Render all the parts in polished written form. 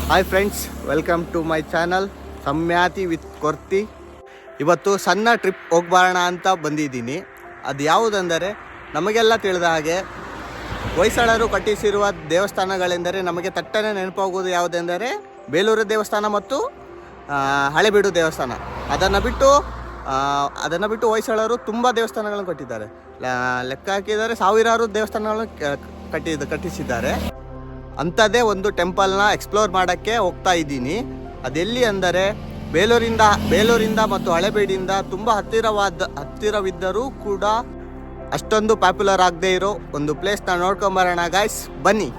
Hi friends, welcome to my channel ಸಮ್ಯಾತಿ with ಕೊರ್ತಿ. ಇವತ್ತು ಸಣ್ಣ ಟ್ರಿಪ್ ಹೋಗ್ಬರೋಣ ಅಂತ ಬಂದಿದ್ದೀನಿ. ಅದು ಯಾವುದೆಂದರೆ, ನಮಗೆಲ್ಲ ತಿಳಿದ ಹಾಗೆ ಹೊಯ್ಸಳರು ಕಟ್ಟಿಸಿರುವ ದೇವಸ್ಥಾನಗಳೆಂದರೆ ನಮಗೆ ತಟ್ಟನೆ ನೆನಪಾಗುವುದು ಯಾವುದೆಂದರೆ ಬೇಲೂರು ದೇವಸ್ಥಾನ ಮತ್ತು ಹಳೆಬೀಡು ದೇವಸ್ಥಾನ. ಅದನ್ನು ಬಿಟ್ಟು ಹೊಯ್ಸಳರು ತುಂಬ ದೇವಸ್ಥಾನಗಳನ್ನು ಕಟ್ಟಿದ್ದಾರೆ. ಲೆಕ್ಕ ಹಾಕಿದರೆ ಸಾವಿರಾರು ದೇವಸ್ಥಾನಗಳನ್ನು ಕಟ್ಟಿಸಿದ್ದಾರೆ. ಅಂಥದ್ದೇ ಒಂದು ಟೆಂಪಲ್ನ ಎಕ್ಸ್ಪ್ಲೋರ್ ಮಾಡೋಕ್ಕೆ ಹೋಗ್ತಾ ಇದ್ದೀನಿ. ಅದೆಲ್ಲಿ ಅಂದರೆ ಬೇಲೂರಿಂದ ಮತ್ತು ಹಳೆಬೀಡಿಂದ ತುಂಬ ಹತ್ತಿರವಿದ್ದರೂ ಕೂಡ ಅಷ್ಟೊಂದು ಪಾಪ್ಯುಲರ್ ಆಗದೆ ಇರೋ ಒಂದು ಪ್ಲೇಸ್ನ ನೋಡ್ಕೊಂಬರೋಣ ಗಾಯ್ಸ್, ಬನ್ನಿ.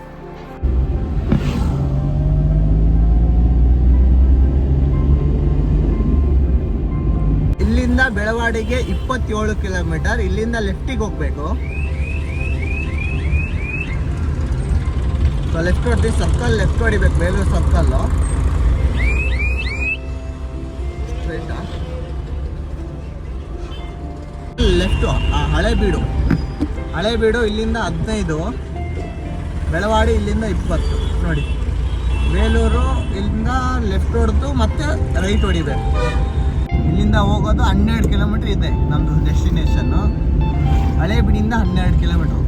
ಇಲ್ಲಿಂದ ಬೆಳವಾಡಿಗೆ 27 ಕಿಲೋಮೀಟರ್. ಇಲ್ಲಿಂದ ಲೆಫ್ಟಿಗೆ ಹೋಗ್ಬೇಕು. ಲೆಫ್ಟ್ ಹೊಡೆದು ಸರ್ಕಲ್ ಲೆಫ್ಟ್ ಹೊಡಿಬೇಕು, ಬೇಲೂರು ಸರ್ಕಲ್ಲು ಲೆಫ್ಟು. ಹಳೆಬೀಡು ಇಲ್ಲಿಂದ 15, ಬೆಳವಾಡಿ ಇಲ್ಲಿಂದ 20 ನೋಡಿ. ಬೇಲೂರು ಇಲ್ಲಿಂದ ಲೆಫ್ಟ್ ಹೊಡೆದು ಮತ್ತೆ ರೈಟ್ ಹೊಡಿಬೇಕು. ಇಲ್ಲಿಂದ ಹೋಗೋದು 12 ಕಿಲೋಮೀಟ್ರ್ ಇದೆ ನಮ್ಮದು ಡೆಸ್ಟಿನೇಷನ್ನು. ಹಳೆಬೀಡಿಂದ 12 ಕಿಲೋಮೀಟ್ರು.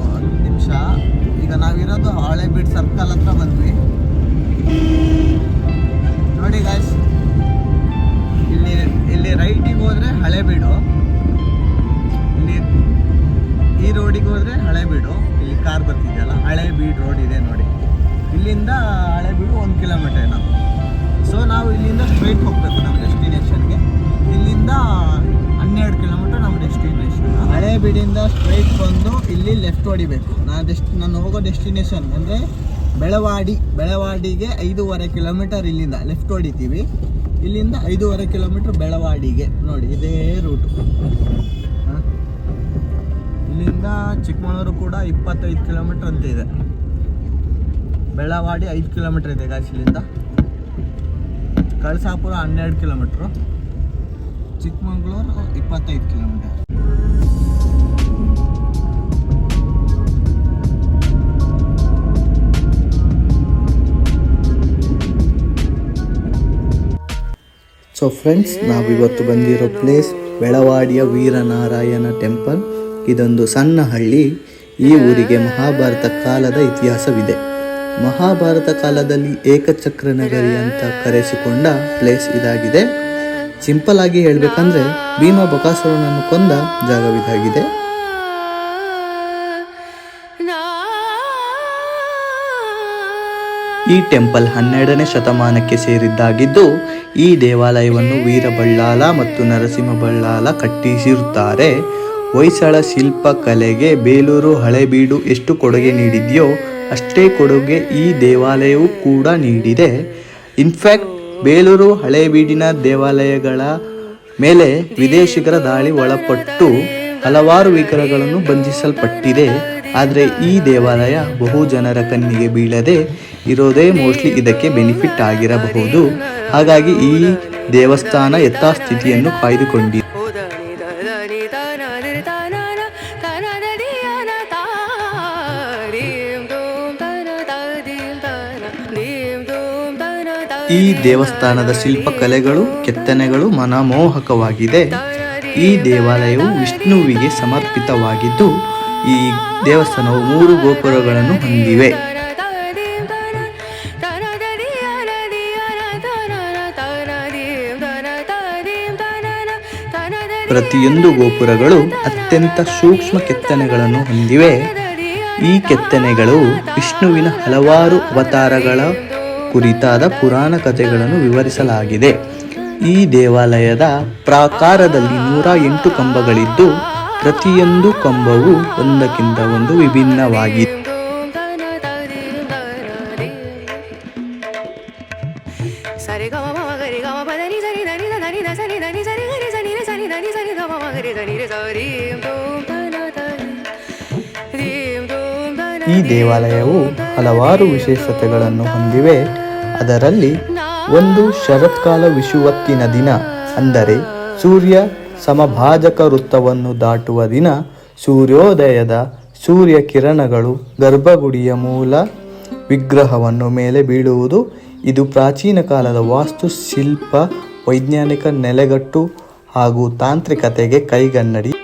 1 ನಿಮಿಷ. ಈಗ ನಾವಿರೋದು ಹಳೆಬೀಡು ಸರ್ಕಲ್ ಹತ್ರ ಬಂದ್ವಿ ನೋಡಿ ಗಾಯ್ಸ್. ಇಲ್ಲಿ ರೈಟಿಗೆ ಹೋದರೆ ಹಳೆಬೀಡು, ಇಲ್ಲಿ ಈ ರೋಡಿಗೆ ಹೋದರೆ ಹಳೆಬೀಡು. ಇಲ್ಲಿ ಕಾರ್ ಬರ್ತಿದೆಯಲ್ಲ, ಹಳೆಬೀಡು ರೋಡ್ ಇದೆ ನೋಡಿ. ಇಲ್ಲಿಂದ ಹಳೆಬೀಡು 1 ಕಿಲೋಮೀಟರ್ ಏನೋ. ಸೊ ನಾವು ಇಲ್ಲಿಂದ ಸ್ಟ್ರೈಟ್ ಹೋಗಬೇಕು ನಮ್ಮ ಡೆಸ್ಟಿನೇಷನ್ಗೆ. ಇಲ್ಲಿಂದ 12 ಕಿಲೋಮೀಟರ್ ನಮ್ಮ ಡೆಸ್ಟಿನೇಷನ್. ಹಳೆಬೀಡಿಂದ ಸ್ಟ್ರೈಟ್ ಬಂದು ಇಲ್ಲಿ ಲೆಫ್ಟ್ ಹೊಡಿಬೇಕು. ನಾನು ಹೋಗೋ ಡೆಸ್ಟಿನೇಷನ್ ಅಂದರೆ ಬೆಳವಾಡಿಗೆ 5.5 ಕಿಲೋಮೀಟರ್. ಇಲ್ಲಿಂದ ಲೆಫ್ಟ್ ಹೊಡಿತೀವಿ. ಇಲ್ಲಿಂದ 5.5 ಕಿಲೋಮೀಟರ್ ಬೆಳವಾಡಿಗೆ ನೋಡಿ, ಇದೇ ರೂಟು. ಇಲ್ಲಿಂದ ಚಿಕ್ಕಮಗಳೂರು ಕೂಡ 25 ಕಿಲೋಮೀಟರ್ ಅಂತ ಇದೆ. ಬೆಳವಾಡಿ 5 ಕಿಲೋಮೀಟರ್ ಇದೆ ಗಾಯ್ಸ್. ಇಲ್ಲಿಂದ Kalasapura 12 kilometre, Chikkamagaluru 25 kilometre. So friends, ನಾವಿವತ್ತು ಬಂದಿರೋ ಪ್ಲೇಸ್ ಬೆಳವಾಡಿಯ ವೀರನಾರಾಯಣ ಟೆಂಪಲ್. ಇದೊಂದು ಸಣ್ಣ ಹಳ್ಳಿ. ಈ ಊರಿಗೆ ಮಹಾಭಾರತ ಕಾಲದ ಇತಿಹಾಸವಿದೆ. ಮಹಾಭಾರತ ಕಾಲದಲ್ಲಿ ಏಕಚಕ್ರ ನಗರಿ ಅಂತ ಕರೆಸಿಕೊಂಡ ಪ್ಲೇಸ್ ಇದಾಗಿದೆ. ಸಿಂಪಲ್ ಆಗಿ ಹೇಳ್ಬೇಕಂದ್ರೆ ಭೀಮ ಬಕಾಸುರನನ್ನು ಕೊಂದ ಜಾಗವಿದಾಗಿದೆ. ಈ ಟೆಂಪಲ್ 12ನೇ ಶತಮಾನಕ್ಕೆ ಸೇರಿದ್ದಾಗಿದ್ದು, ಈ ದೇವಾಲಯವನ್ನು ವೀರಬಳ್ಳಾಲ ಮತ್ತು ನರಸಿಂಹಬಳ್ಳಾಲ ಕಟ್ಟಿಸಿರುತ್ತಾರೆ. ಹೊಯ್ಸಳ ಶಿಲ್ಪಕಲೆಗೆ ಬೇಲೂರು ಹಳೆಬೀಡು ಎಷ್ಟು ಕೊಡುಗೆ ನೀಡಿದೆಯೋ ಅಷ್ಟೇ ಕೊಡುಗೆ ಈ ದೇವಾಲಯವು ಕೂಡ ನೀಡಿದೆ. ಇನ್ಫ್ಯಾಕ್ಟ್ ಬೇಲೂರು ಹಳೆಬೀಡಿನ ದೇವಾಲಯಗಳ ಮೇಲೆ ವಿದೇಶಿಗರ ದಾಳಿ ಒಳಪಟ್ಟು ಹಲವಾರು ವಿಗ್ರಹಗಳನ್ನು ಬಂಧಿಸಲ್ಪಟ್ಟಿದೆ. ಆದರೆ ಈ ದೇವಾಲಯ ಬಹು ಜನರ ಕಣ್ಣಿಗೆ ಬೀಳದೆ ಇರೋದೇ ಮೋಸ್ಟ್ಲಿ ಇದಕ್ಕೆ ಬೆನಿಫಿಟ್ ಆಗಿರಬಹುದು. ಹಾಗಾಗಿ ಈ ದೇವಸ್ಥಾನ ಯಥಾಸ್ಥಿತಿಯನ್ನು ಕಾಯ್ದುಕೊಂಡಿದೆ. ಈ ದೇವಸ್ಥಾನದ ಶಿಲ್ಪಕಲೆಗಳು, ಕೆತ್ತನೆಗಳು ಮನಮೋಹಕವಾಗಿದೆ. ಈ ದೇವಾಲಯವು ವಿಷ್ಣುವಿಗೆ ಸಮರ್ಪಿತವಾಗಿದ್ದು, ಈ ದೇವಸ್ಥಾನವು 3 ಗೋಪುರಗಳನ್ನು ಹೊಂದಿವೆ. ಪ್ರತಿಯೊಂದು ಗೋಪುರಗಳು ಅತ್ಯಂತ ಸೂಕ್ಷ್ಮ ಕೆತ್ತನೆಗಳನ್ನು ಹೊಂದಿವೆ. ಈ ಕೆತ್ತನೆಗಳು ವಿಷ್ಣುವಿನ ಹಲವಾರು ಅವತಾರಗಳ ಕುರಿತಾದ ಪುರಾಣ ಕಥೆಗಳನ್ನು ವಿವರಿಸಲಾಗಿದೆ. ಈ ದೇವಾಲಯದ ಪ್ರಾಕಾರದಲ್ಲಿ 108 ಕಂಬಗಳಿದ್ದು, ಪ್ರತಿಯೊಂದು ಕಂಬವು ಒಂದಕ್ಕಿಂತ ಒಂದು ವಿಭಿನ್ನವಾಗಿದೆ. ಈ ದೇವಾಲಯವು ಹಲವಾರು ವಿಶೇಷತೆಗಳನ್ನು ಹೊಂದಿವೆ. ಅದರಲ್ಲಿ ಒಂದು ಶರತ್ಕಾಲ ವಿಷುವತ್ತಿನ ದಿನ, ಅಂದರೆ ಸೂರ್ಯ ಸಮಭಾಜಕ ವೃತ್ತವನ್ನು ದಾಟುವ ದಿನ ಸೂರ್ಯೋದಯದ ಸೂರ್ಯ ಕಿರಣಗಳು ಗರ್ಭಗುಡಿಯ ಮೂಲ ವಿಗ್ರಹವನ್ನು ಮೇಲೆ ಬೀಳುವುದು. ಇದು ಪ್ರಾಚೀನ ಕಾಲದ ವಾಸ್ತುಶಿಲ್ಪ, ವೈಜ್ಞಾನಿಕ ನೆಲೆಗಟ್ಟು ಹಾಗೂ ತಾಂತ್ರಿಕತೆಗೆ ಕೈಗನ್ನಡಿ.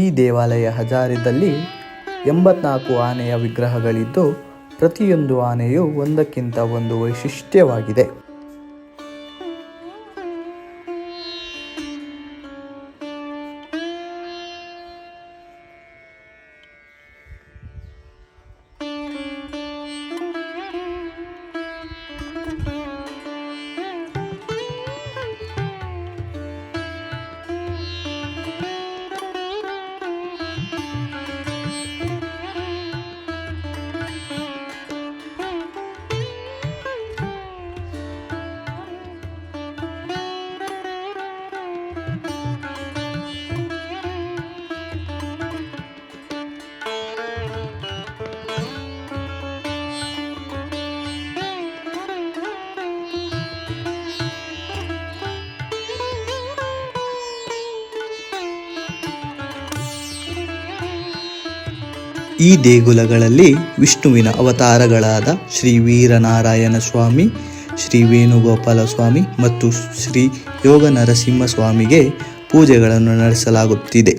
ಈ ದೇವಾಲಯ ಹಜಾರದಲ್ಲಿ 84 ಆನೆಯ ವಿಗ್ರಹಗಳಿದ್ದು ಪ್ರತಿಯೊಂದು ಆನೆಯು ಒಂದಕ್ಕಿಂತ ಒಂದು ವೈಶಿಷ್ಟ್ಯವಾಗಿದೆ. ಈ ದೇಗುಲಗಳಲ್ಲಿ ವಿಷ್ಣುವಿನ ಅವತಾರಗಳಾದ ಶ್ರೀ ವೀರನಾರಾಯಣ ಸ್ವಾಮಿ, ಶ್ರೀ ವೇಣುಗೋಪಾಲ ಸ್ವಾಮಿ ಮತ್ತು ಶ್ರೀ ಯೋಗ ನರಸಿಂಹ ಸ್ವಾಮಿಗೆ ಪೂಜೆಗಳನ್ನು ನಡೆಸಲಾಗುತ್ತಿದೆ.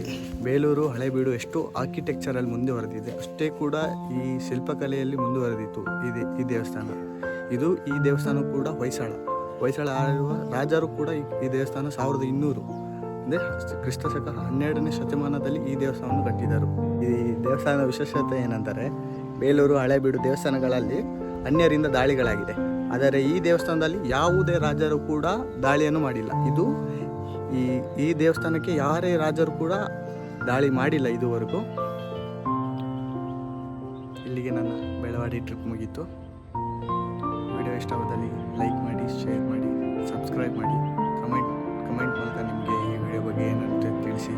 ಬೇಲೂರು ಹಳೆಬೀಡು ಎಷ್ಟು ಆರ್ಕಿಟೆಕ್ಚರಲ್ಲಿ ಮುಂದುವರೆದಿದೆ ಅಷ್ಟೇ ಕೂಡ ಈ ಶಿಲ್ಪಕಲೆಯಲ್ಲಿ ಮುಂದುವರೆದಿತ್ತು ಈ ದೇವಸ್ಥಾನ. ಈ ದೇವಸ್ಥಾನ ಕೂಡ ಹೊಯ್ಸಳ ಆಳುವ ರಾಜರು ಕೂಡ ಈ ದೇವಸ್ಥಾನ 1200 ಅಂದರೆ ಕ್ರಿಸ್ತಶಕ 12ನೇ ಶತಮಾನದಲ್ಲಿ ಈ ದೇವಸ್ಥಾನವನ್ನು ಕಟ್ಟಿದರು. ಈ ದೇವಸ್ಥಾನದ ವಿಶೇಷತೆ ಏನೆಂದರೆ ಬೇಲೂರು ಹಳೆಬೀಡು ದೇವಸ್ಥಾನಗಳಲ್ಲಿ ಅನ್ಯರಿಂದ ದಾಳಿಗಳಾಗಿದೆ. ಆದರೆ ಈ ದೇವಸ್ಥಾನದಲ್ಲಿ ಯಾವುದೇ ರಾಜರು ಕೂಡ ದಾಳಿಯನ್ನು ಮಾಡಿಲ್ಲ. ಈ ದೇವಸ್ಥಾನಕ್ಕೆ ಯಾರೇ ರಾಜರು ಕೂಡ ದಾಳಿ ಮಾಡಿಲ್ಲ ಇದುವರೆಗೂ. ಇಲ್ಲಿಗೆ ನನ್ನ ಬೆಳವಾಡಿ ಟ್ರಿಪ್ ಮುಗೀತು. ವಿಡಿಯೋ ಇಷ್ಟವಾದಲ್ಲಿ ಲೈಕ್ ಮಾಡಿ, ಶೇರ್ ಮಾಡಿ, ಸಬ್ಸ್ಕ್ರೈಬ್ ಮಾಡಿ, ಕಮೆಂಟ್ ಮೂಲಕ ನಿಮಗೆ ಈ ವಿಡಿಯೋ ಬಗ್ಗೆ ಏನಂತ ತಿಳಿಸಿ.